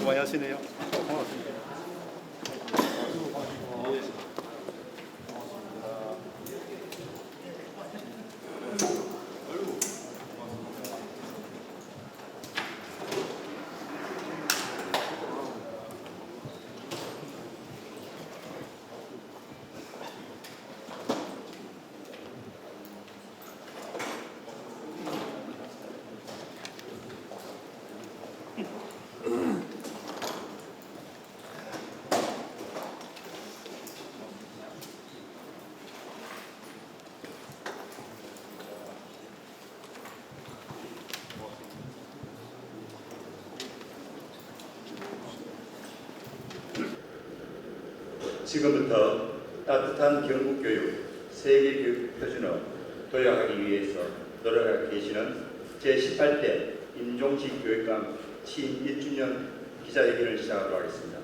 많이 하시네요. 고맙습니다. 지금부터 따뜻한 경북교육 세계교육 표준어 도약하기 위해서 노력하고 계시는 제18대 임종식 교육감 취임 1주년 기자회견을 시작하도록 하겠습니다.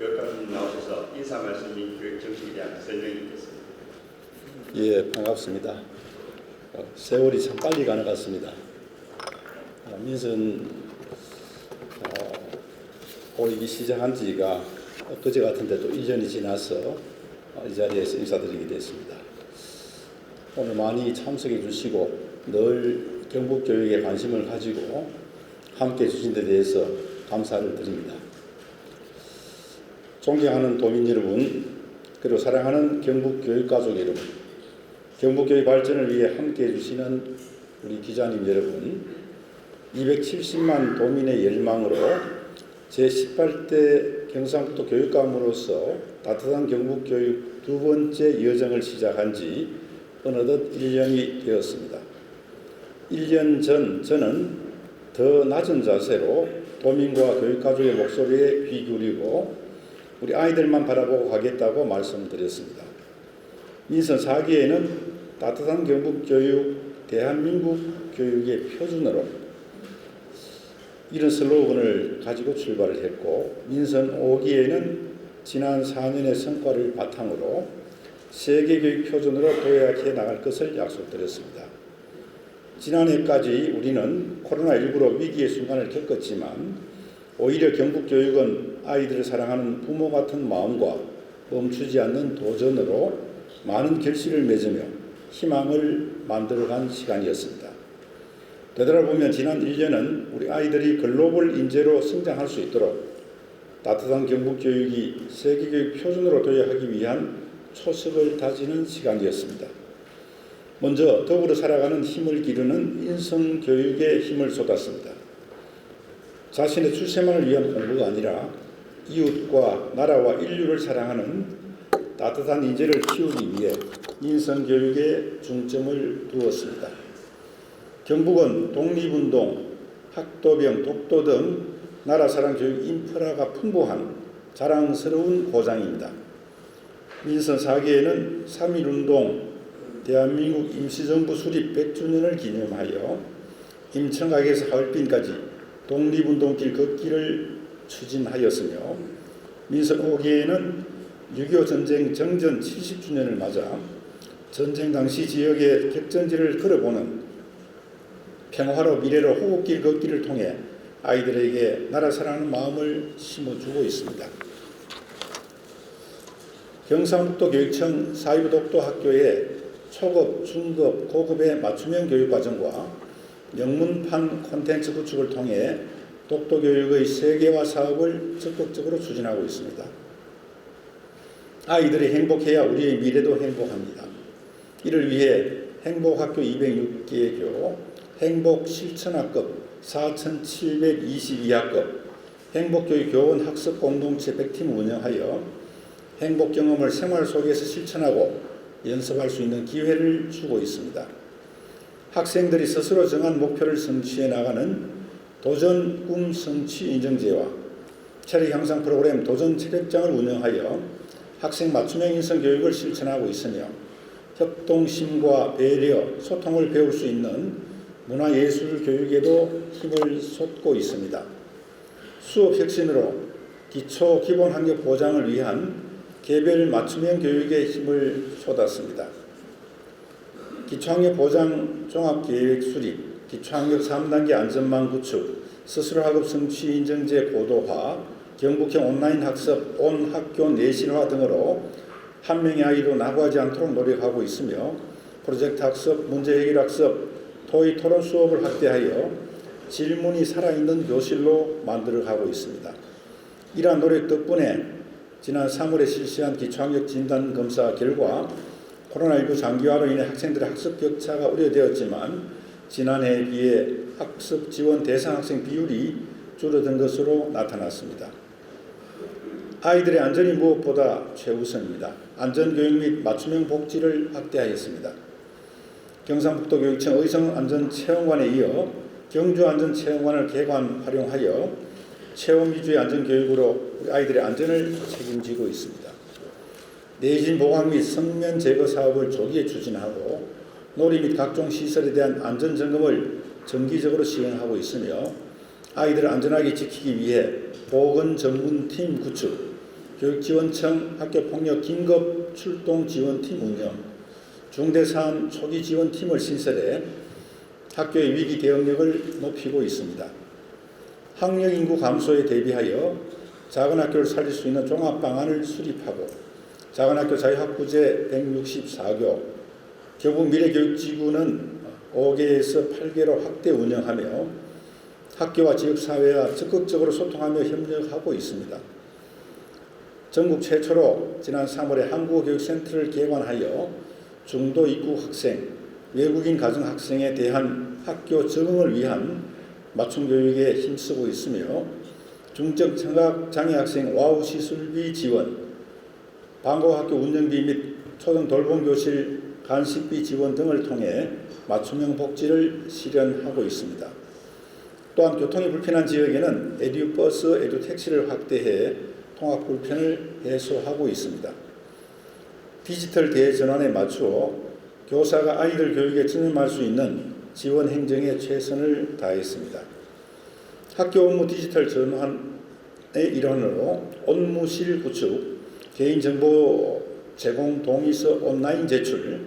교육감님 나오셔서 인사 말씀 및 교육 정책에 대한 설명이 있겠습니다. 예, 반갑습니다. 세월이 참 빨리 가는 것 같습니다. 민선 올기 시작한 지가 엊그제 같은데 또 1년이 지나서 이 자리에서 인사드리게 됐습니다. 오늘 많이 참석해 주시고 늘 경북교육에 관심을 가지고 함께 해주신 데 대해서 감사를 드립니다. 존경하는 도민 여러분, 그리고 사랑하는 경북교육가족 여러분, 경북교육 발전을 위해 함께 해주시는 우리 기자님 여러분, 270만 도민의 열망으로 제18대 경상북도 교육감으로서 따뜻한 경북교육 두 번째 여정을 시작한 지 어느덧 1년이 되었습니다. 1년 전 저는 더 낮은 자세로 도민과 교육가족의 목소리에 귀 기울이고 우리 아이들만 바라보고 가겠다고 말씀드렸습니다. 민선 4기에는 따뜻한 경북교육, 대한민국 교육의 표준으로 이런 슬로건을 가지고 출발을 했고, 민선 5기에는 지난 4년의 성과를 바탕으로 세계교육 표준으로 도약해 나갈 것을 약속드렸습니다. 지난해까지 우리는 코로나19로 위기의 순간을 겪었지만 오히려 경북교육은 아이들을 사랑하는 부모 같은 마음과 멈추지 않는 도전으로 많은 결실을 맺으며 희망을 만들어간 시간이었습니다. 되돌아보면 지난 1년은 우리 아이들이 글로벌 인재로 성장할 수 있도록 따뜻한 경북교육이 세계교육 표준으로 도약하기 위한 초석을 다지는 시간이었습니다. 먼저 더불어 살아가는 힘을 기르는 인성교육에 힘을 쏟았습니다. 자신의 출세만을 위한 공부가 아니라 이웃과 나라와 인류를 사랑하는 따뜻한 인재를 키우기 위해 인성교육에 중점을 두었습니다. 경북은 독립운동, 학도병, 독도 등 나라사랑 교육 인프라가 풍부한 자랑스러운 고장입니다. 민선 4기에는 3.1운동, 대한민국 임시정부 수립 100주년을 기념하여 임청각에서 하얼빈까지 독립운동길 걷기를 추진하였으며, 민선 5기에는 6.25 전쟁 정전 70주년을 맞아 전쟁 당시 지역의 격전지를 걸어보는 평화로 미래로 호흡길 걷기를 통해 아이들에게 나라 사랑하는 마음을 심어주고 있습니다. 경상북도 교육청 사이부 독도 학교의 초급, 중급, 고급의 맞춤형 교육과정과 영문판 콘텐츠 구축을 통해 독도 교육의 세계화 사업을 적극적으로 추진하고 있습니다. 아이들이 행복해야 우리의 미래도 행복합니다. 이를 위해 행복학교 206개교, 행복실천학급 4,722학급, 행복교육교원 학습공동체 100팀 운영하여 행복경험을 생활 속에서 실천하고 연습할 수 있는 기회를 주고 있습니다. 학생들이 스스로 정한 목표를 성취해 나가는 도전 꿈 성취 인증제와 체력 향상 프로그램 도전 체력장을 운영하여 학생 맞춤형 인성교육을 실천하고 있으며, 협동심과 배려, 소통을 배울 수 있는 문화예술 교육에도 힘을 쏟고 있습니다. 수업 혁신으로 기초 기본 학력 보장을 위한 개별 맞춤형 교육에 힘을 쏟았습니다. 기초학력 보장 종합계획 수립, 기초학력 3단계 안전망 구축, 스스로 학업 성취 인정제 고도화, 경북형 온라인 학습, 온 학교 내신화 등으로 한 명의 아이도 낙오하지 않도록 노력하고 있으며 프로젝트 학습, 문제 해결 학습, 토의 토론 수업을 확대하여 질문이 살아있는 교실로 만들어가고 있습니다. 이러한 노력 덕분에 지난 3월에 실시한 기초학력 진단 검사 결과 코로나19 장기화로 인해 학생들의 학습 격차가 우려되었지만 지난해에 비해 학습 지원 대상 학생 비율이 줄어든 것으로 나타났습니다. 아이들의 안전이 무엇보다 최우선입니다. 안전교육 및 맞춤형 복지를 확대하였습니다. 경상북도교육청 의성안전체험관에 이어 경주안전체험관을 개관 활용하여 체험 위주의 안전교육으로 우리 아이들의 안전을 책임지고 있습니다. 내진 보강 및 성면 제거 사업을 조기에 추진하고 놀이 및 각종 시설에 대한 안전점검을 정기적으로 시행하고 있으며 아이들을 안전하게 지키기 위해 보건 전문팀 구축, 교육지원청 학교폭력 긴급 출동 지원팀 운영, 중대사안 초기 지원팀을 신설해 학교의 위기 대응력을 높이고 있습니다. 학령 인구 감소에 대비하여 작은 학교를 살릴 수 있는 종합 방안을 수립하고 작은 학교 자유학부제 164교, 교부 미래교육지구는 5개에서 8개로 확대 운영하며 학교와 지역사회와 적극적으로 소통하며 협력하고 있습니다. 전국 최초로 지난 3월에 한국어교육센터를 개관하여 중도 입국 학생, 외국인 가정 학생에 대한 학교 적응을 위한 맞춤 교육에 힘쓰고 있으며 중증 청각 장애 학생 와우 시술비 지원, 방과학교 운영비 및 초등 돌봄 교실 간식비 지원 등을 통해 맞춤형 복지를 실현하고 있습니다. 또한 교통이 불편한 지역에는 에듀버스, 에듀택시를 확대해 통학 불편을 해소하고 있습니다. 디지털 대전환에 맞추어 교사가 아이들 교육에 전념할 수 있는 지원 행정에 최선을 다했습니다. 학교 업무 디지털 전환의 일환으로 업무실 구축, 개인정보 제공 동의서 온라인 제출,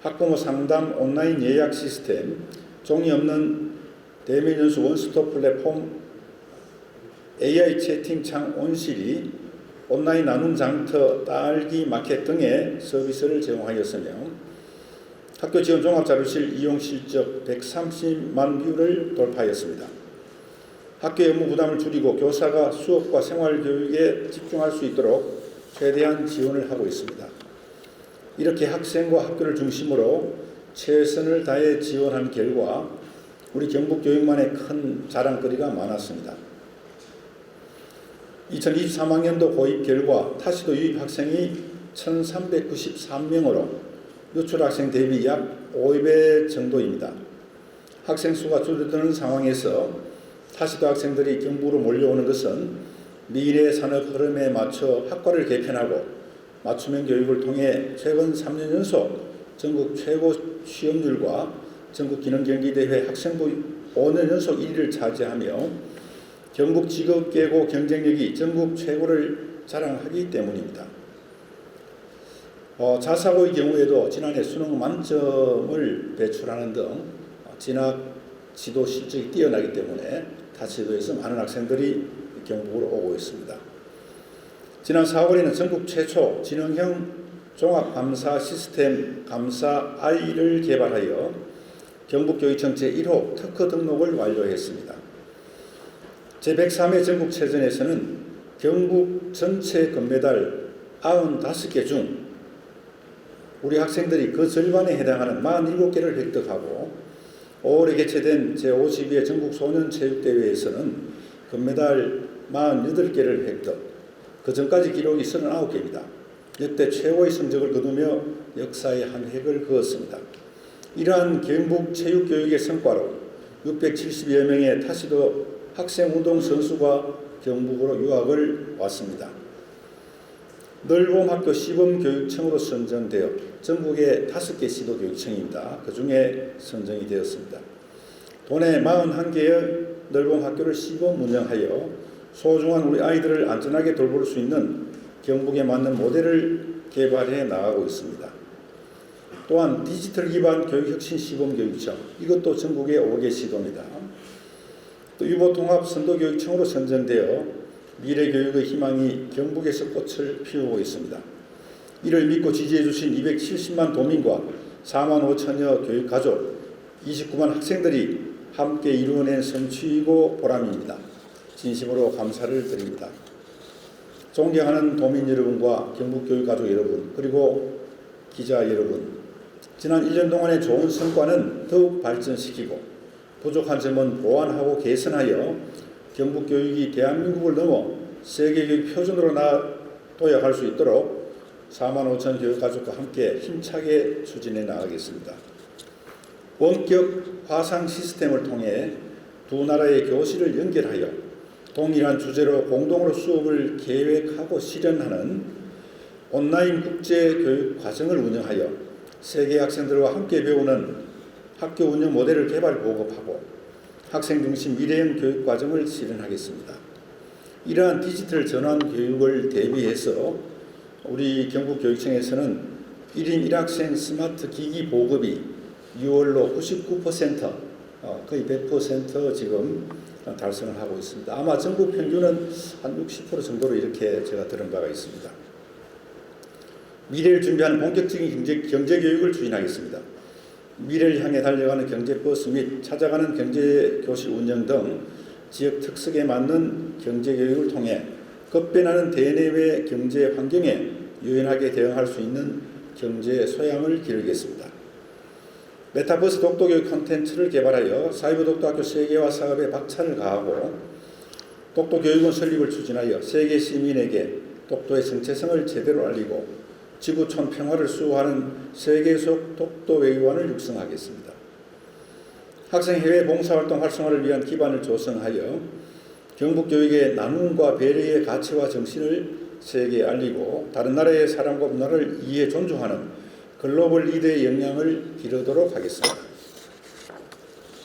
학부모 상담 온라인 예약 시스템, 종이 없는 대면 연수 원스톱 플랫폼, AI 채팅창 온시리, 온라인 나눔 장터, 딸기 마켓 등의 서비스를 제공하였으며 학교 지원 종합자료실 이용 실적 130만 뷰를 돌파하였습니다. 학교의 업무 부담을 줄이고 교사가 수업과 생활교육에 집중할 수 있도록 최대한 지원을 하고 있습니다. 이렇게 학생과 학교를 중심으로 최선을 다해 지원한 결과 우리 경북교육만의 큰 자랑거리가 많았습니다. 2023학년도 고입 결과 타시도 유입 학생이 1,393명으로 누출학생 대비 약 5배 정도입니다. 학생 수가 줄어드는 상황에서 타시도 학생들이 경북으로 몰려오는 것은 미래 산업 흐름에 맞춰 학과를 개편하고 맞춤형 교육을 통해 최근 3년 연속 전국 최고 취업률과 전국 기능경기대회 학생부 5년 연속 1위를 차지하며 경북 직업계고 경쟁력이 전국 최고를 자랑하기 때문입니다. 자사고의 경우에도 지난해 수능 만점을 배출하는 등 진학 지도 실적이 뛰어나기 때문에 타치도에서 많은 학생들이 경북으로 오고 있습니다. 지난 4월에는 전국 최초 지능형 종합감사 시스템 감사 I를 개발하여 경북교육청 제1호 특허 등록을 완료했습니다. 제103회 전국체전에서는 경북 전체 금메달 95개 중 우리 학생들이 그 절반에 해당하는 47개를 획득하고 5월에 개최된 제52회 전국 소년체육대회에서는 금메달 48개를 획득, 그 전까지 기록이 39개입니다. 역대 최고의 성적을 거두며 역사의 한 획을 그었습니다. 이러한 경북 체육교육의 성과로 670여 명의 타시도 학생운동 선수가 경북으로 유학을 왔습니다. 늘봄학교 시범교육청으로 선정되어 전국에 5개 시도교육청입니다. 그 중에 선정이 되었습니다. 도내 41개의 늘봄학교를 시범 운영하여 소중한 우리 아이들을 안전하게 돌볼 수 있는 경북에 맞는 모델을 개발해 나가고 있습니다. 또한 디지털 기반 교육혁신 시범교육청, 이것도 전국에 5개 시도입니다. 또 유보통합선도교육청으로 선정되어 미래교육의 희망이 경북에서 꽃을 피우고 있습니다. 이를 믿고 지지해 주신 270만 도민과 4만 5천여 교육가족, 29만 학생들이 함께 이루어낸 성취이고 보람입니다. 진심으로 감사를 드립니다. 존경하는 도민 여러분과 경북교육가족 여러분, 그리고 기자 여러분, 지난 1년 동안의 좋은 성과는 더욱 발전시키고 부족한 점은 보완하고 개선하여 경북교육이 대한민국을 넘어 세계교육 표준으로 도약할 수 있도록 4만 5천 교육가족과 함께 힘차게 추진해 나가겠습니다. 원격 화상 시스템을 통해 두 나라의 교실을 연결하여 동일한 주제로 공동으로 수업을 계획하고 실현하는 온라인 국제교육 과정을 운영하여 세계 학생들과 함께 배우는 학교 운영 모델을 개발 보급하고 학생 중심 미래형 교육 과정을 실현하겠습니다. 이러한 디지털 전환 교육을 대비해서 우리 경북교육청에서는 1인 1학생 스마트 기기 보급이 6월로 99%, 거의 100% 지금 달성을 하고 있습니다. 아마 전국 평균은 한 60% 정도로 이렇게 제가 들은 바가 있습니다. 미래를 준비하는 본격적인 경제교육을 추진하겠습니다. 미래를 향해 달려가는 경제버스 및 찾아가는 경제교실 운영 등 지역 특색에 맞는 경제교육을 통해 급변하는 대내외 경제 환경에 유연하게 대응할 수 있는 경제 소양을 기르겠습니다. 메타버스 독도교육 콘텐츠를 개발하여 사이버 독도학교 세계화 사업에 박차를 가하고 독도교육원 설립을 추진하여 세계 시민에게 독도의 정체성을 제대로 알리고 지구촌 평화를 수호하는 세계 속 독도 외교관을 육성하겠습니다. 학생 해외 봉사활동 활성화를 위한 기반을 조성하여 경북교육의 나눔과 배려의 가치와 정신을 세계에 알리고 다른 나라의 사람과 문화를 이해 존중하는 글로벌 리더의 역량을 기르도록 하겠습니다.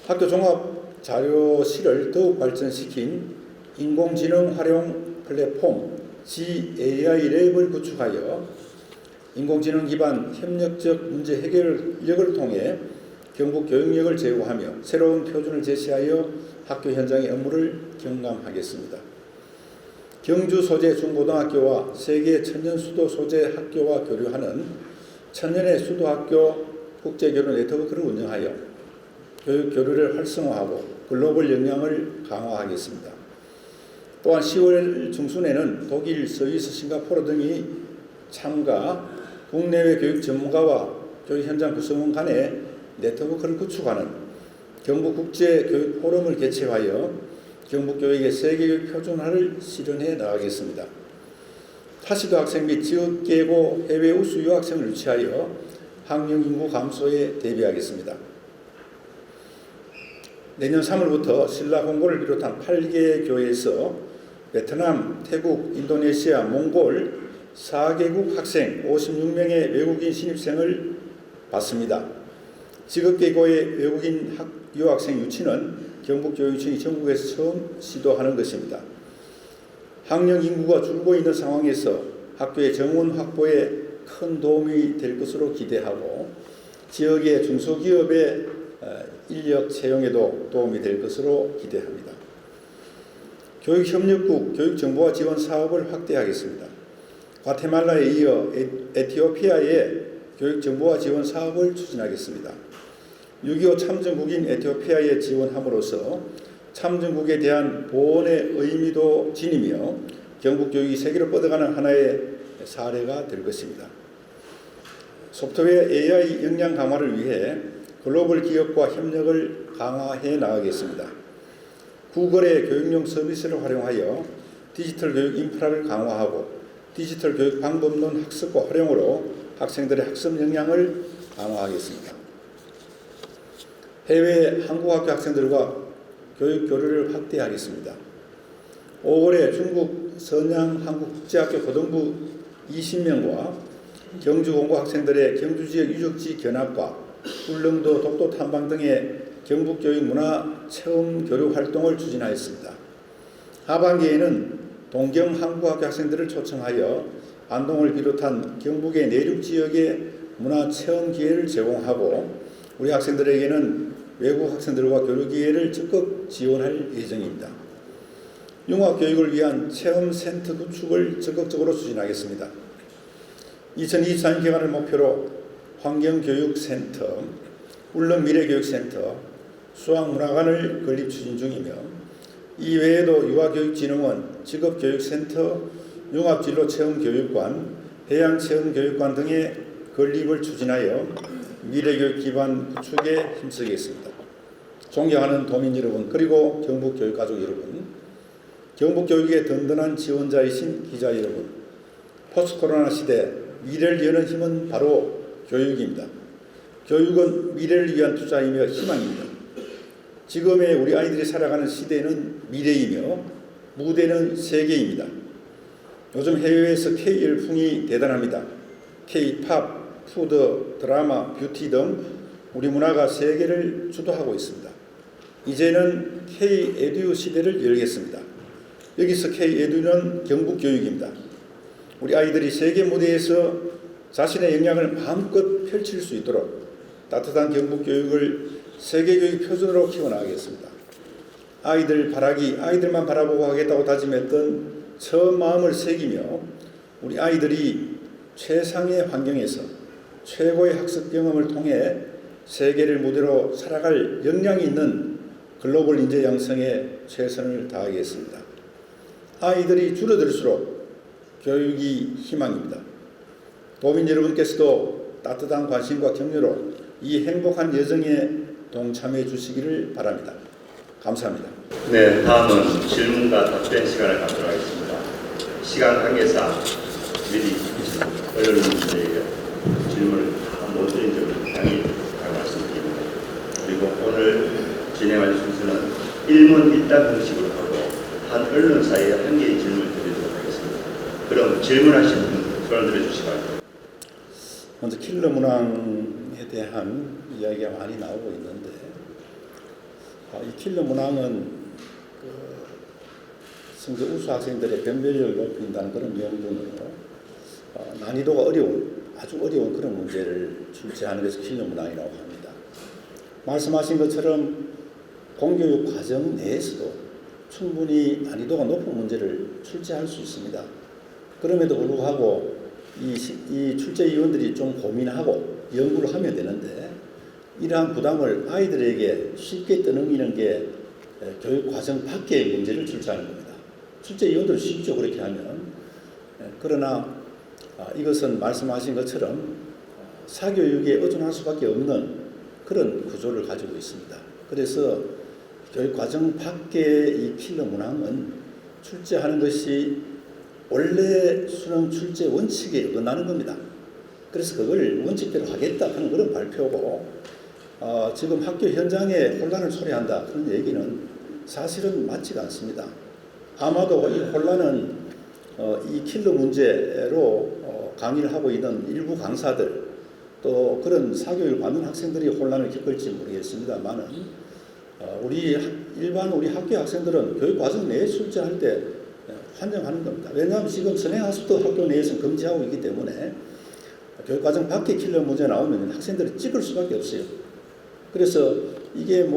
학교 종합 자료실을 더욱 발전시킨 인공지능 활용 플랫폼 GAI 랩을 구축하여 인공지능 기반 협력적 문제 해결력을 통해 경북 교육력을 제고하며 새로운 표준을 제시하여 학교 현장의 업무를 경감하겠습니다. 경주 소재 중고등학교와 세계 천년 수도 소재 학교와 교류하는 천년의 수도학교 국제교류 네트워크를 운영하여 교육 교류를 활성화하고 글로벌 역량을 강화하겠습니다. 또한 10월 중순에는 독일, 스위스, 싱가포르 등이 참가 국내외 교육 전문가와 교육 현장 구성원 간의 네트워크를 구축하는 경북국제교육 포럼을 개최하여 경북교육의 세계교육 표준화를 실현해 나가겠습니다. 타시도 학생 및 지역계고 해외 우수 유학생을 유치하여 학령 인구 감소에 대비하겠습니다. 내년 3월부터 신라 공고를 비롯한 8개 교회에서 베트남, 태국, 인도네시아, 몽골 4개국 학생 56명의 외국인 신입생을 받습니다. 직업계고의 외국인 유학생 유치는 경북교육청이 전국에서 처음 시도하는 것입니다. 학령 인구가 줄고 있는 상황에서 학교의 정원 확보에 큰 도움이 될 것으로 기대하고 지역의 중소기업의 인력 채용에도 도움이 될 것으로 기대합니다. 교육협력국 교육정보화 지원 사업을 확대하겠습니다. 과테말라에 이어 에티오피아의 교육정보화 지원 사업을 추진하겠습니다. 6.25 참전국인 에티오피아에 지원함으로써 참전국에 대한 보원의 의미도 지니며 경북교육이 세계로 뻗어가는 하나의 사례가 될 것입니다. 소프트웨어 AI 역량 강화를 위해 글로벌 기업과 협력을 강화해 나가겠습니다. 구글의 교육용 서비스를 활용하여 디지털 교육 인프라를 강화하고 디지털 교육 방법론 학습과 활용으로 학생들의 학습 역량을 강화하겠습니다. 해외 한국학교 학생들과 교육 교류를 확대하겠습니다. 5월에 중국 선양 한국국제학교 고등부 20명과 경주 공고 학생들의 경주지역 유적지 견학과 울릉도 독도 탐방 등의 경북교육 문화 체험 교류 활동을 추진하였습니다. 하반기에는 동경 한국학교 학생들을 초청하여 안동을 비롯한 경북의 내륙 지역의 문화 체험 기회를 제공하고 우리 학생들에게는 외국 학생들과 교류 기회를 적극 지원할 예정입니다. 융합교육을 위한 체험센터 구축을 적극적으로 추진하겠습니다. 2024년 개관을 목표로 환경교육센터, 울릉미래교육센터, 수학문화관을 건립 추진 중이며 이 외에도 유아교육진흥원, 직업교육센터, 융합진로체험교육관, 해양체험교육관 등의 건립을 추진하여 미래교육 기반 구축에 힘쓰겠습니다. 존경하는 도민 여러분, 그리고 경북교육가족 여러분, 경북교육의 든든한 지원자이신 기자 여러분, 포스트코로나 시대 미래를 여는 힘은 바로 교육입니다. 교육은 미래를 위한 투자이며 희망입니다. 지금의 우리 아이들이 살아가는 시대는 미래이며 무대는 세계입니다. 요즘 해외에서 K 열풍이 대단합니다. K-팝, 푸드, 드라마, 뷰티 등 우리 문화가 세계를 주도하고 있습니다. 이제는 K-에듀 시대를 열겠습니다. 여기서 K-에듀는 경북교육입니다. 우리 아이들이 세계 무대에서 자신의 역량을 마음껏 펼칠 수 있도록 따뜻한 경북교육을 세계교육 표준으로 키워나가겠습니다. 아이들만 바라보고 하겠다고 다짐했던 처음 마음을 새기며 우리 아이들이 최상의 환경에서 최고의 학습 경험을 통해 세계를 무대로 살아갈 역량이 있는 글로벌 인재 양성에 최선을 다하겠습니다. 아이들이 줄어들수록 교육이 희망입니다. 도민 여러분께서도 따뜻한 관심과 격려로 이 행복한 여정에 동참해 주시기를 바랍니다. 감사합니다. 네, 다음은 질문과 답변 시간을 갖도록 하겠습니다. 시간 관계상 미리 언론인들에게 질문을 못 드린 점을 양해 말씀드립니다. 그리고 오늘 진행할 순서는 1문 1답 형식으로 하고 한 언론사에 한 개의 질문을 드리도록 하겠습니다. 그럼 질문하신 분 손을 들어주시기 바랍니다. 먼저 킬러 문항에 대한 이야기가 많이 나오고 있는데 이 킬러 문항은 성적 우수 학생들의 변별력을 높인다는 그런 명분으로 난이도가 아주 어려운 그런 문제를 출제하는 것이 킬러 문항이라고 합니다. 말씀하신 것처럼 공교육 과정 내에서도 충분히 난이도가 높은 문제를 출제할 수 있습니다. 그럼에도 불구하고 이 출제위원들이 좀 고민하고 연구를 하면 되는데 이러한 부담을 아이들에게 쉽게 떠넘기는 게 교육 과정 밖의 문제를 출제하는 겁니다. 출제위원들은 쉽죠, 그렇게 하면. 그러나 이것은 말씀하신 것처럼 사교육에 의존할 수밖에 없는 그런 구조를 가지고 있습니다. 그래서 교육 과정 밖의 이 킬러 문항은 출제하는 것이 원래 수능 출제 원칙에 어긋나는 겁니다. 그래서 그걸 원칙대로 하겠다 하는 그런 발표고 지금 학교 현장에 혼란을 초래한다 그런 얘기는 사실은 맞지가 않습니다. 아마도 이 혼란은 이 킬러 문제로 강의를 하고 있는 일부 강사들 또 그런 사교육을 받는 학생들이 혼란을 겪을지 모르겠습니다만은 우리 학교 학생들은 교육 과정 내에 출제할 때 환영하는 겁니다. 왜냐하면 지금 선행학습도 학교 내에서 금지하고 있기 때문에 교육과정 밖에 킬러 문제 나오면 학생들이 찍을 수밖에 없어요. 그래서 이게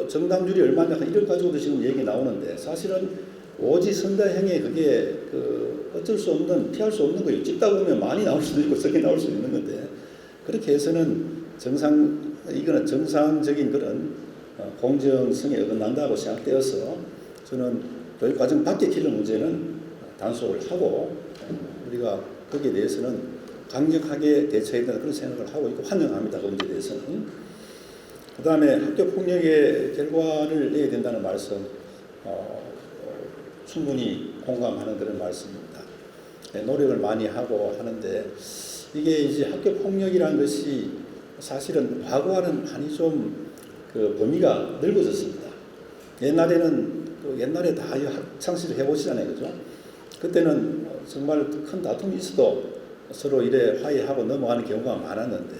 정답률이 얼마냐 이런 가지고도 지금 얘기 나오는데 사실은 오지선다형의 그게 어쩔 수 없는 피할 수 없는 거예요. 찍다 보면 많이 나올 수도 있고 적게 나올 수도 있는 건데 그렇게 해서는 이거는 정상적인 그런 공정성에 어긋난다고 생각되어서 저는 교육과정 밖의 킬러 문제는 단속을 하고 우리가 거기에 대해서는 강력하게 대처해야 된다는 그런 생각을 하고 있고 환영합니다. 그 문제에 대해서는. 그 다음에 학교폭력의 결과를 내야 된다는 말씀 충분히 공감하는 그런 말씀입니다. 노력을 많이 하고 하는데 이게 이제 학교폭력이라는 것이 사실은 과거와는 많이 좀 그 범위가 넓어졌습니다. 옛날에 다 학창시절 해보시잖아요. 그죠? 그때는 정말 큰 다툼이 있어도 서로 이래 화해하고 넘어가는 경우가 많았는데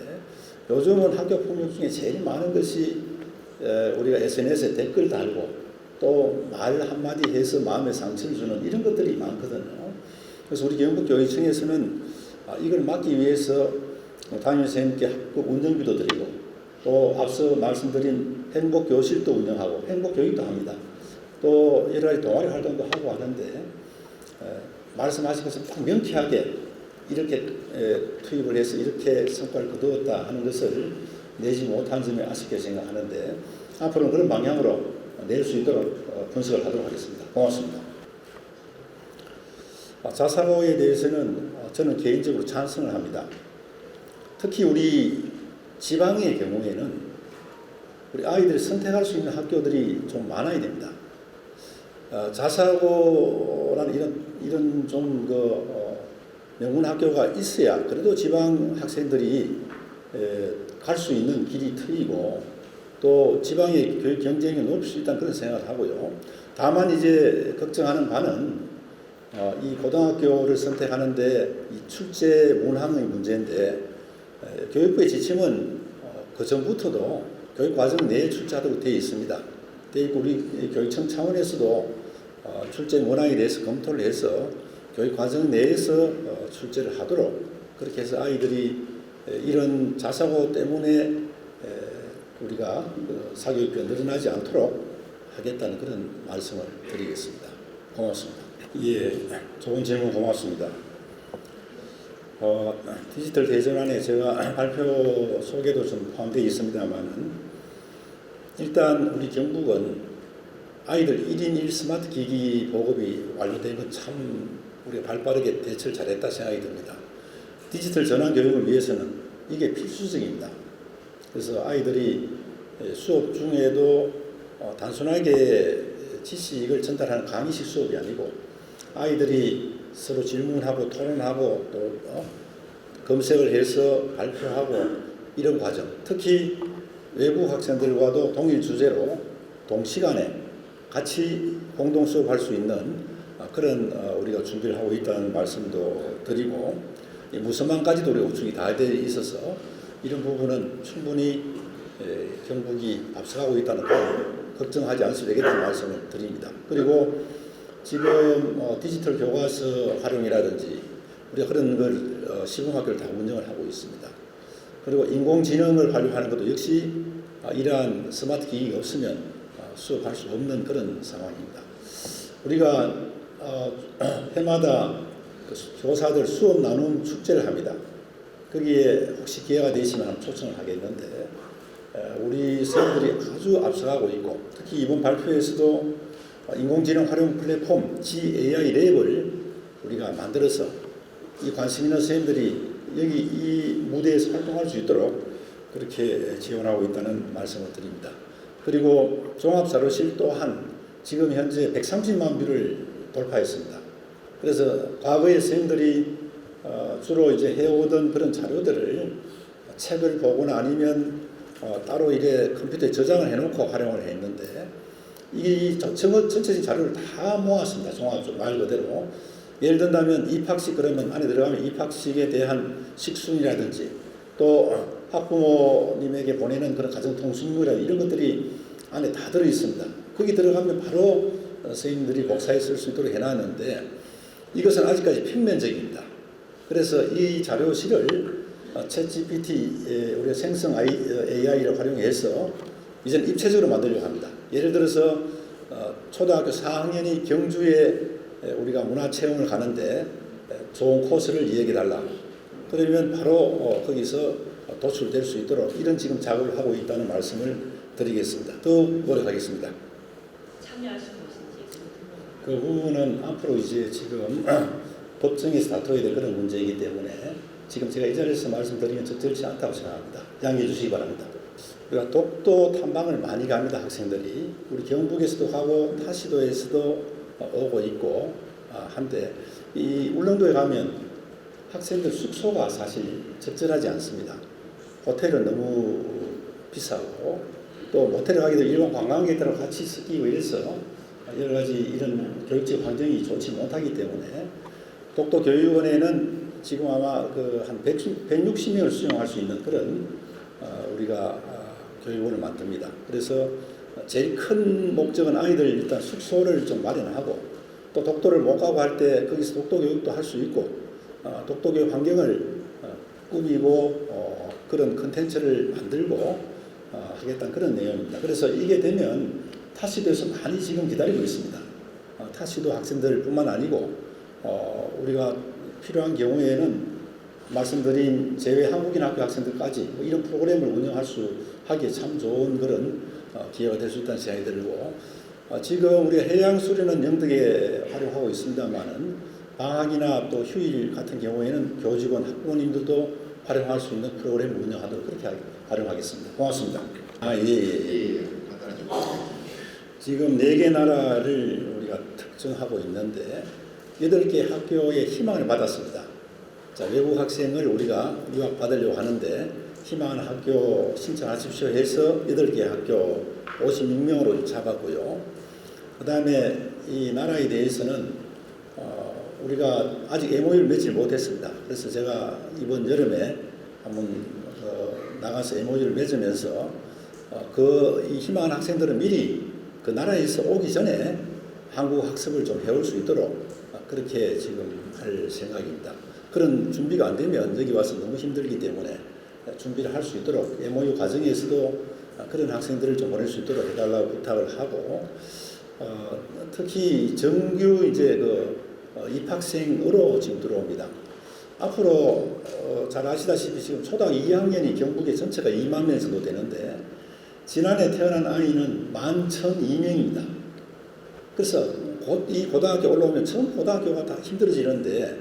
요즘은 학교 폭력 중에 제일 많은 것이 우리가 SNS에 댓글 달고 또 말 한마디 해서 마음에 상처를 주는 이런 것들이 많거든요. 그래서 우리 경북교육청에서는 이걸 막기 위해서 담임선생님께 학급 운영비도 드리고 또 앞서 말씀드린 행복교실도 운영하고 행복교육도 합니다. 또 여러 가지 동아리 활동도 하고 하는데 말씀하신 것은 딱 명쾌하게 이렇게 투입을 해서 이렇게 성과를 거두었다 하는 것을 내지 못한 점에 아쉽게 생각하는데 앞으로는 그런 방향으로 낼 수 있도록 분석을 하도록 하겠습니다. 고맙습니다. 자사고에 대해서는 저는 개인적으로 찬성을 합니다. 특히 우리 지방의 경우에는 우리 아이들이 선택할 수 있는 학교들이 좀 많아야 됩니다. 자사고라는 이런 좀 명문 학교가 있어야 그래도 지방 학생들이 갈 수 있는 길이 트이고 또 지방의 교육 경쟁이 높을 수 있다는 그런 생각을 하고요. 다만 이제 걱정하는 바는 이 고등학교를 선택하는데 이 출제 문항의 문제인데 교육부의 지침은 그 전부터도 교육 과정 내에 출제하도록 되어 있습니다. 되어 있고 우리 교육청 차원에서도 출제 문항에 대해서 검토를 해서 교육 과정 내에서 출제를 하도록 그렇게 해서 아이들이 이런 자사고 때문에 우리가 사교육비가 늘어나지 않도록 하겠다는 그런 말씀을 드리겠습니다. 고맙습니다. 예, 좋은 질문 고맙습니다. 디지털 대전안에 제가 발표 속에도 좀 포함되어 있습니다만은 일단 우리 경북은 아이들 1인 1 스마트 기기 보급이 완료된 건 참 우리가 발빠르게 대처를 잘했다 생각이 듭니다. 디지털 전환 교육을 위해서는 이게 필수적입니다. 그래서 아이들이 수업 중에도 단순하게 지식을 전달하는 강의식 수업이 아니고 아이들이 서로 질문하고 토론하고 또 검색을 해서 발표하고 이런 과정, 특히 외국 학생들과도 동일 주제로 동시간에 같이 공동 수업할 수 있는 그런 우리가 준비를 하고 있다는 말씀도 드리고 무선망까지도 우리 구축이 다 되어 있어서 이런 부분은 충분히 경북이 앞서가고 있다는 걸 걱정하지 않으셔도 되겠다는 말씀을 드립니다. 그리고 지금 디지털 교과서 활용이라든지 우리가 그런 걸 시범학교를 다 운영을 하고 있습니다. 그리고 인공지능을 활용하는 것도 역시 이러한 스마트 기기가 없으면 수업할 수 없는 그런 상황입니다. 우리가 해마다 교사들 수업 나눔 축제를 합니다. 거기에 혹시 기회가 되시면 초청을 하겠는데 우리 선생님들이 아주 앞서가고 있고 특히 이번 발표에서도 인공지능 활용 플랫폼 GAI 랩을 우리가 만들어서 이 관심 있는 선생님들이 여기 이 무대에서 활동할 수 있도록 그렇게 지원하고 있다는 말씀을 드립니다. 그리고 종합자료실 또한 지금 현재 130만 뷰를 돌파했습니다. 그래서 과거에 선생님들이 주로 이제 해오던 그런 자료들을 책을 보거나 아니면 따로 이게 컴퓨터에 저장을 해놓고 활용을 했는데 이 전체적인 자료를 다 모았습니다. 종합적으로 말 그대로. 예를 든다면 입학식 그러면 안에 들어가면 입학식에 대한 식순이라든지 또 학부모님에게 보내는 그런 가정통신물이라든지 이런 것들이 안에 다 들어 있습니다. 거기 들어가면 바로 선생님들이 복사해 쓸 수 있도록 해놨는데 이것은 아직까지 평면적입니다. 그래서 이 자료실을 챗GPT 우리가 생성 AI를 활용해서 이제는 입체적으로 만들려고 합니다. 예를 들어서 초등학교 4학년이 경주에 우리가 문화체험을 가는데 좋은 코스를 이야기해달라. 그러면 바로 거기서 도출될 수 있도록 이런 지금 작업을 하고 있다는 말씀을 드리겠습니다. 더욱 노력하겠습니다. 참여하신 것인지 그 부분은 앞으로 이제 지금 법정에서 다퉈야 될 그런 문제이기 때문에 지금 제가 이 자리에서 말씀드리면 적절치 않다고 생각합니다. 양해해 주시기 바랍니다. 우리가 독도 탐방을 많이 갑니다. 학생들이. 우리 경북에서도 가고 타시도에서도 오고 있고 한데 이 울릉도에 가면 학생들 숙소가 사실 적절하지 않습니다. 호텔은 너무 비싸고 또 모텔에 가기도 일반 관광객들하고 같이 섞이고 이래서 여러 가지 이런 교육적 환경이 좋지 못하기 때문에 독도교육원에는 지금 아마 한 160명을 수용할 수 있는 그런 우리가 교육원을 만듭니다. 그래서 제일 큰 목적은 아이들 일단 숙소를 좀 마련하고 또 독도를 못 가고 할 때 거기서 독도 교육도 할 수 있고 독도 교육 환경을 꾸미고 그런 컨텐츠를 만들고 하겠다는 그런 내용입니다. 그래서 이게 되면 타시도에서 많이 지금 기다리고 있습니다. 타시도 학생들뿐만 아니고 우리가 필요한 경우에는 말씀드린 제외 한국인 학교 학생들까지 뭐 이런 프로그램을 운영할 수 하기에 참 좋은 그런 기회가 될 수 있다는 생각이 들고 지금 우리가 해양 수련은 영덕에 활용하고 있습니다만은 방학이나 또 휴일 같은 경우에는 교직원 학부모님들도 활용할 수 있는 프로그램을 운영하도록 그렇게 활용하겠습니다. 고맙습니다. 지금 4개 나라를 우리가 특정하고 있는데 8개 학교에 희망을 받았습니다. 자, 외국 학생을 우리가 유학 받으려고 하는데 희망하는 학교 신청하십시오 해서 8개 학교 56명으로 잡았고요. 그 다음에 이 나라에 대해서는 우리가 아직 MOU를 맺지 못했습니다. 그래서 제가 이번 여름에 한번 나가서 MOU를 맺으면서 이 희망하는 학생들은 미리 그 나라에서 오기 전에 한국 학습을 좀 해올 수 있도록 그렇게 지금 할 생각입니다. 그런 준비가 안 되면 여기 와서 너무 힘들기 때문에 준비를 할 수 있도록 MOU 과정에서도 그런 학생들을 좀 보낼 수 있도록 해달라고 부탁을 하고 특히 정규 이제 입학생으로 지금 들어옵니다. 앞으로 잘 아시다시피 지금 초등학교 2학년이 경북에 전체가 2만 명 정도 되는데 지난해 태어난 아이는 11,002명입니다. 그래서 이 고등학교 올라오면 전 고등학교가 다 힘들어지는데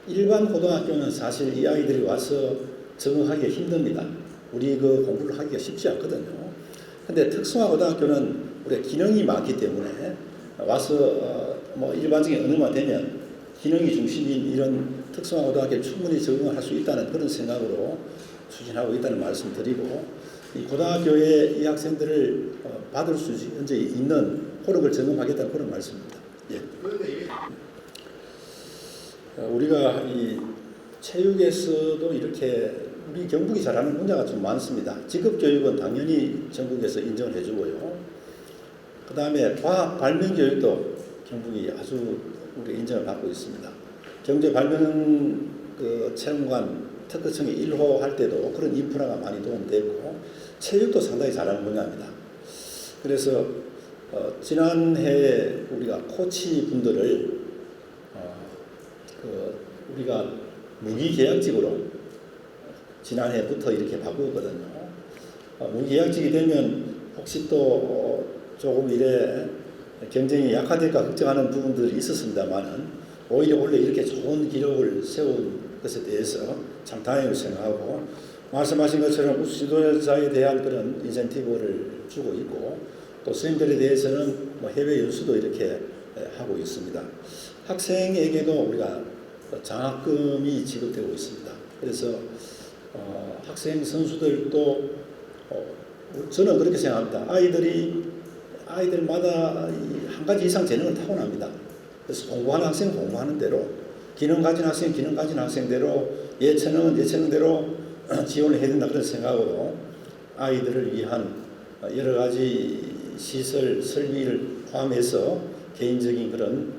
일반 고등학교는 사실 이 아이들이 와서 적응하기가 힘듭니다. 우리 공부를 하기가 쉽지 않거든요. 근데 특성화 고등학교는 우리가 기능이 많기 때문에 와서 뭐 일반적인 언어만 되면 기능이 중심인 이런 특성화 고등학교에 충분히 적응할 수 있다는 그런 생각으로 추진하고 있다는 말씀 드리고 이 고등학교에 이 학생들을 받을 수 현재 있는 호력을 점검하겠다는 그런 말씀입니다. 예. 우리가 이 체육에서도 이렇게 우리 경북이 잘하는 분야가 좀 많습니다. 직업교육은 당연히 전국에서 인정을 해주고요. 그 다음에 과학 발명 교육도 경북이 아주 우리 인정을 받고 있습니다. 경제 발명 체험관 특허청이 1호 할 때도 그런 인프라가 많이 도움되고 체육도 상당히 잘하는 분야입니다. 그래서 지난해 우리가 코치 분들을 우리가 무기계약직으로 지난해부터 이렇게 바꾸거든요. 무기계약직이 되면 혹시 또 조금 이래 경쟁이 약화될까 걱정하는 부분들이 있었습니다만은 오히려 원래 이렇게 좋은 기록을 세운 것에 대해서 참 다행으로 생각하고 말씀하신 것처럼 우수 지도자에 대한 그런 인센티브를 주고 있고 또 선생님들에 대해서는 뭐 해외 연수도 이렇게 하고 있습니다. 학생에게도 우리가 장학금이 지급되고 있습니다. 그래서 학생 선수들도 저는 그렇게 생각합니다. 아이들마다 한 가지 이상 재능을 타고납니다. 그래서 공부하는 학생은 공부하는 대로, 기능 가진 학생은 기능 가진 학생대로, 예체능은 예체능대로 지원을 해야 된다 그런 생각으로 아이들을 위한 여러 가지 시설, 설비를 포함해서 개인적인 그런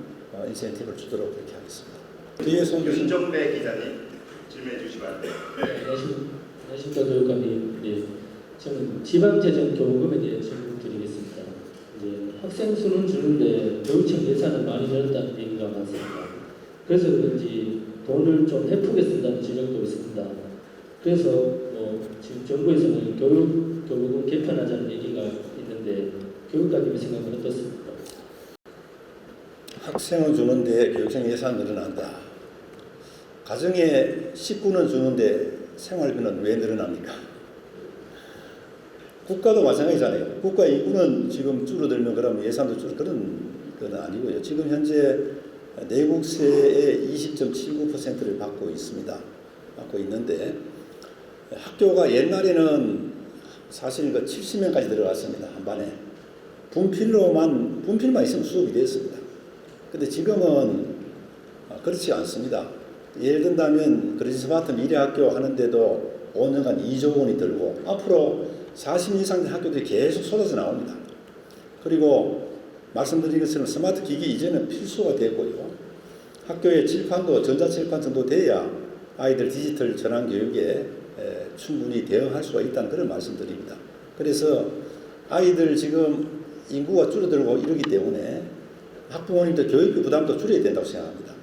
인센티브를 주도록 그렇게 하겠습니다. 뒤에 윤정배 기자님 질문해 주시면 안 돼요. 안녕하십니까 교육감님. 네, 저는 지방재정교부금에 대해 질문드리겠습니다. 학생 수는 주는데 교육청 예산은 많이 늘었다는 얘기가 많습니다. 그래서 그런지 돈을 좀 해프게 쓴다는 지적도 있습니다. 그래서 지금 정부에서는 교육교부금 개편하자는 얘기가 있는데 교육감님의 생각은 어떻습니까? 학생은 주는데 교육청 예산 늘어난다. 가정에 식구는 주는데 생활비는 왜 늘어납니까? 국가도 마찬가지잖아요. 국가 인구는 지금 줄어들면 그러면 예산도 그런 건 아니고요. 지금 현재 내국세의 20.79%를 받고 있습니다. 받고 있는데 학교가 옛날에는 사실 70명까지 들어갔습니다. 한 반에. 분필만 있으면 수업이 됐습니다. 근데 지금은 그렇지 않습니다. 예를 든다면 그리스마트 미래학교 하는데도 5년간 2조 원이 들고 앞으로 40년 이상 된 학교들이 계속 쏟아져 나옵니다. 그리고 말씀드린 것처럼 스마트 기기 이제는 필수가 되고요. 학교의 칠판도 전자칠판 정도 돼야 아이들 디지털 전환 교육에 충분히 대응할 수가 있다는 그런 말씀드립니다. 그래서 아이들 지금 인구가 줄어들고 이러기 때문에 학부모님들 교육비 부담도 줄여야 된다고 생각합니다.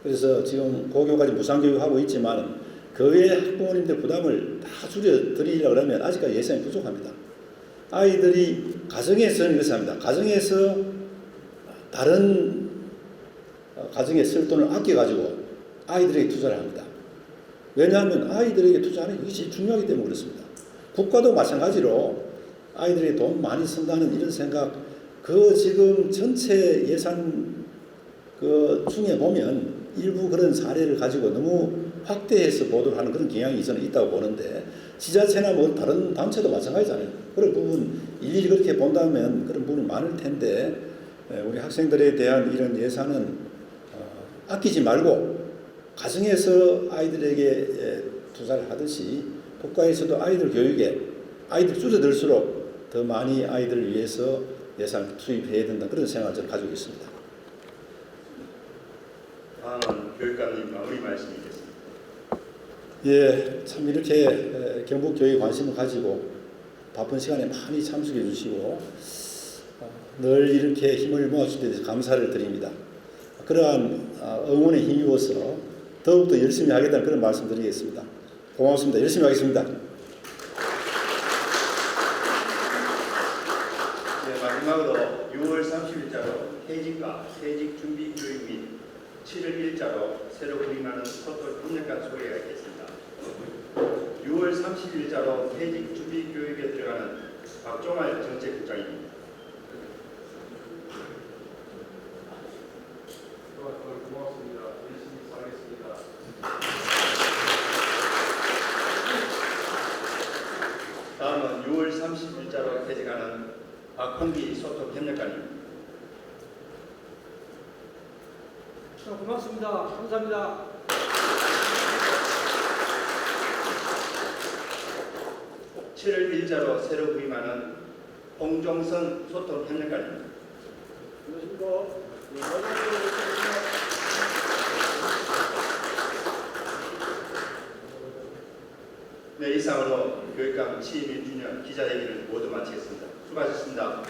그래서 지금 고교까지 무상교육하고 있지만 그 외에 학부모님들 부담을 다 줄여드리려고 하면 아직까지 예산이 부족합니다. 아이들이 가정에서는 이렇게 합니다. 가정에서 다른 가정에 쓸 돈을 아껴가지고 아이들에게 투자를 합니다. 왜냐하면 아이들에게 투자하는 것이 중요하기 때문에 그렇습니다. 국가도 마찬가지로 아이들에게 돈 많이 쓴다는 이런 생각, 그 지금 전체 예산 그 중에 보면 일부 그런 사례를 가지고 너무 확대해서 보도를 하는 그런 경향이 저는 있다고 보는데, 지자체나 뭐 다른 단체도 마찬가지잖아요. 그런 부분 일일이 그렇게 본다면 그런 부분이 많을 텐데, 우리 학생들에 대한 이런 예산은 아끼지 말고 가정에서 아이들에게 투자를 하듯이 국가에서도 아이들 교육에 아이들 줄어들수록 더 많이 아이들을 위해서 예산을 투입해야 된다, 그런 생각을 저는 가지고 있습니다. 다음은 교육감님 마무리 말씀이겠습니다. 예, 참 이렇게 경북 교육에 관심을 가지고 바쁜 시간에 많이 참석해 주시고 늘 이렇게 힘을 모아주신 데 대해서 감사를 드립니다. 그러한 응원에 힘입어서 더욱더 열심히 하겠다는 그런 말씀 드리겠습니다. 고맙습니다. 열심히 하겠습니다. 네, 마지막으로 6월 30일자로 퇴직과 퇴직 준비 교육 및 7월 1일자로 새로 구임하는 포털 협력관 소개가 있겠습니다. 6월 30일자로 퇴직 준비 교육에 들어가는 박종할 정책국장입니다. 고맙습니다. 열심히 살겠습니다. 다음은 6월 30일자로 퇴직하는 박홍기 소통협력관입니다. 고맙습니다. 감사합니다. 칠월 1일자로 새로 구임하는 홍종선 소통협력관입니다. 네, 이상으로 교육감 취임 1주년 기자회견을 모두 마치겠습니다. 수고하셨습니다.